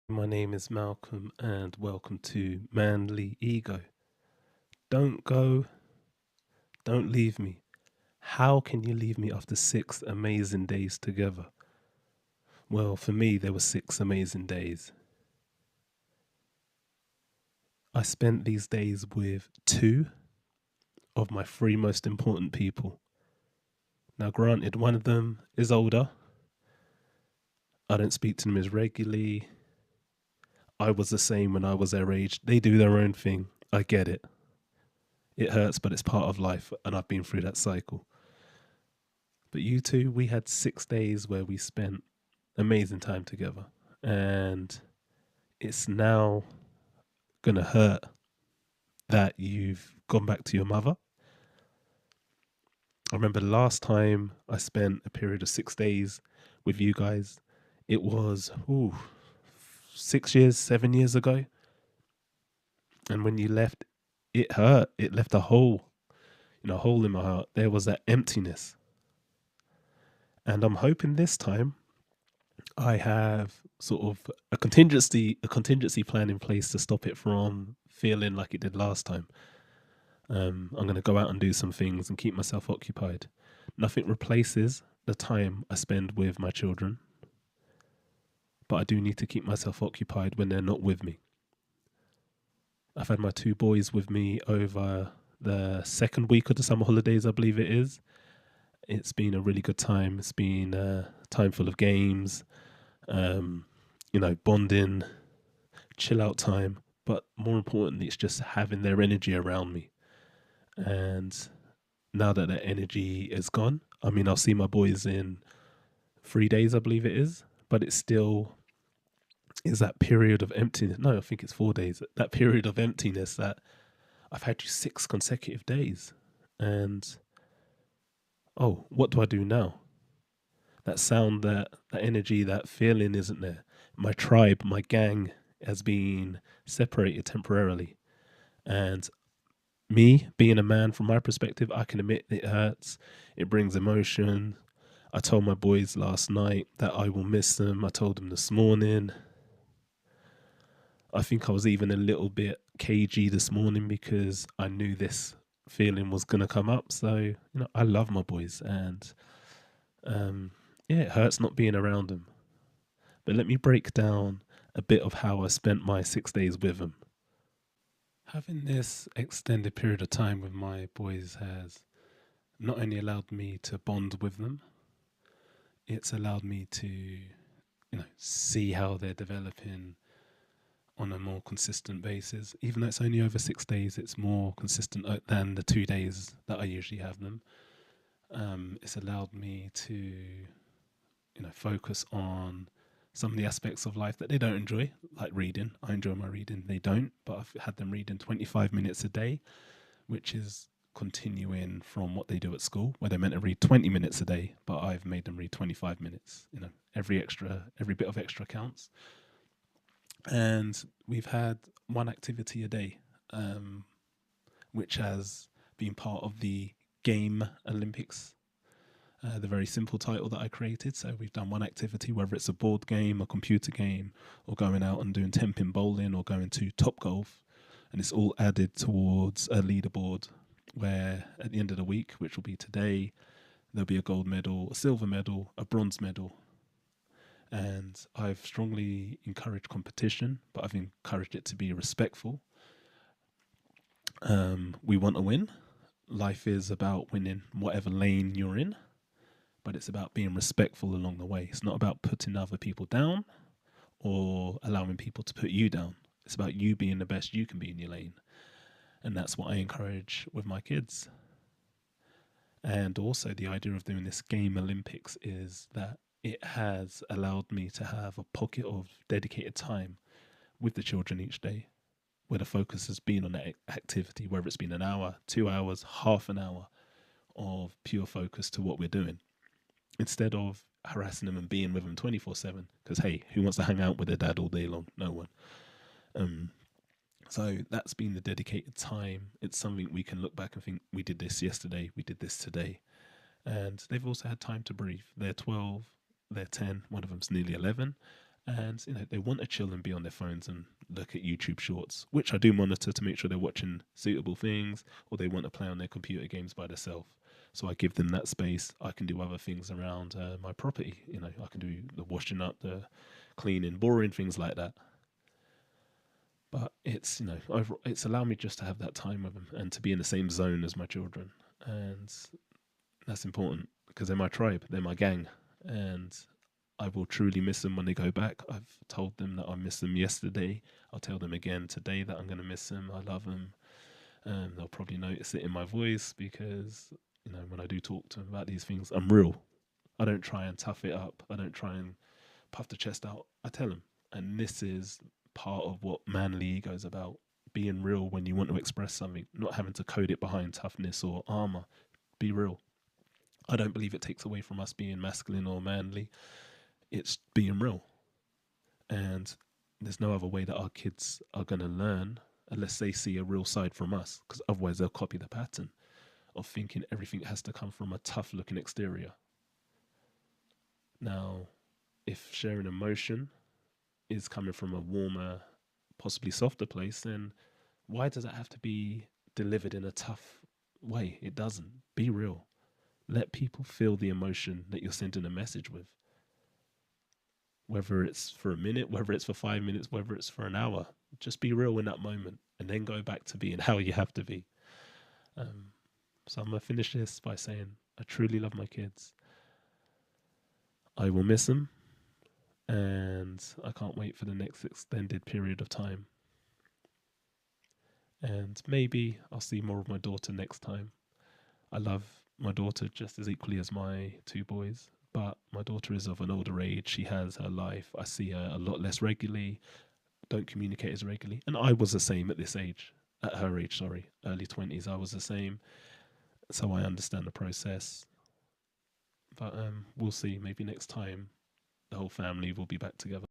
My name is Malcolm, and welcome to Manly Ego. Don't go, don't leave me. How can you leave me after 6 amazing days together? Well, for me, there were 6 amazing days. I spent these days with two of my three most important people. Now, granted, one of them is older. I don't speak to them as regularly. I was the same when I was their age. They do their own thing. I get it. It hurts, but it's part of life, and I've been through that cycle. But you two, we had 6 days where we spent amazing time together. And it's now going to hurt that you've gone back to your mother. I remember the last time I spent a period of 6 days with you guys, it was 6 years, 7 years ago. And when you left, it hurt. It left a hole, a hole in my heart. There was that emptiness. And I'm hoping this time I have sort of a contingency plan in place to stop it from feeling like it did last time. I'm going to go out and do some things and keep myself occupied. Nothing replaces the time I spend with my children, but I do need to keep myself occupied when they're not with me. I've had my two boys with me over the second week of the summer holidays, I believe it is. It's been a really good time. It's been a time full of games, bonding, chill out time. But more importantly, it's just having their energy around me. And now that that energy is gone, I mean, I'll see my boys in 3 days, I believe it is, but it still is that period of emptiness. No, I think it's 4 days. That period of emptiness that I've had you 6 consecutive days. And what do I do now? That sound, that energy, that feeling isn't there. My tribe, my gang has been separated temporarily. And me being a man, from my perspective, I can admit it hurts. It brings emotion. I told my boys last night that I will miss them. I told them this morning. I think I was even a little bit cagey this morning because I knew this feeling was going to come up. So, I love my boys, and yeah, it hurts not being around them. But let me break down a bit of how I spent my 6 days with them. Having this extended period of time with my boys has not only allowed me to bond with them, it's allowed me to, see how they're developing on a more consistent basis. Even though it's only over 6 days, it's more consistent than the 2 days that I usually have them. It's allowed me to, focus on some of the aspects of life that they don't enjoy, like reading. I enjoy my reading, they don't, but I've had them reading 25 minutes a day, which is continuing from what they do at school, where they're meant to read 20 minutes a day, but I've made them read 25 minutes. Every bit of extra counts. And we've had one activity a day, which has been part of the Game Olympics, the very simple title that I created. So we've done one activity, whether it's a board game, a computer game, or going out and doing 10-pin bowling or going to Top Golf. And it's all added towards a leaderboard where at the end of the week, which will be today, there'll be a gold medal, a silver medal, a bronze medal. And I've strongly encouraged competition, but I've encouraged it to be respectful. We want to win. Life is about winning whatever lane you're in, but it's about being respectful along the way. It's not about putting other people down or allowing people to put you down. It's about you being the best you can be in your lane. And that's what I encourage with my kids. And also, the idea of doing this Game Olympics is that it has allowed me to have a pocket of dedicated time with the children each day, where the focus has been on that activity, whether it's been an hour, 2 hours, half an hour of pure focus to what we're doing, instead of harassing them and being with them 24/7. Because hey, who wants to hang out with their dad all day long? No one. So that's been the dedicated time. It's something we can look back and think, we did this yesterday, we did this today. And they've also had time to breathe. They're 12, they're 10, one of them's nearly 11. And they want to chill and be on their phones and look at YouTube shorts, which I do monitor to make sure they're watching suitable things, or they want to play on their computer games by themselves. So I give them that space. I can do other things around my property. I can do the washing up, the cleaning, boring things like that. But it's allowed me just to have that time with them and to be in the same zone as my children, and that's important because they're my tribe, they're my gang, and I will truly miss them when they go back. I've told them that I miss them yesterday. I'll tell them again today that I'm going to miss them. I love them. They'll probably notice it in my voice because, when I do talk to them about these things, I'm real. I don't try and tough it up. I don't try and puff the chest out. I tell them. And this is part of what manly ego is about. Being real when you want to express something, not having to code it behind toughness or armor. Be real. I don't believe it takes away from us being masculine or manly. It's being real. And there's no other way that our kids are going to learn unless they see a real side from us, because otherwise they'll copy the pattern of thinking everything has to come from a tough looking exterior. Now, if sharing emotion is coming from a warmer, possibly softer place, then why does it have to be delivered in a tough way? It doesn't. Be real. Let people feel the emotion that you're sending a message with. Whether it's for a minute, whether it's for 5 minutes, whether it's for an hour, just be real in that moment and then go back to being how you have to be. So I'm going to finish this by saying I truly love my kids. I will miss them, and I can't wait for the next extended period of time. And maybe I'll see more of my daughter next time. I love my daughter just as equally as my two boys, but my daughter is of an older age. She has her life. I see her a lot less regularly, don't communicate as regularly. And I was the same at this age, at her age, sorry, early 20s. I was the same. So I understand the process. But we'll see. Maybe next time the whole family will be back together.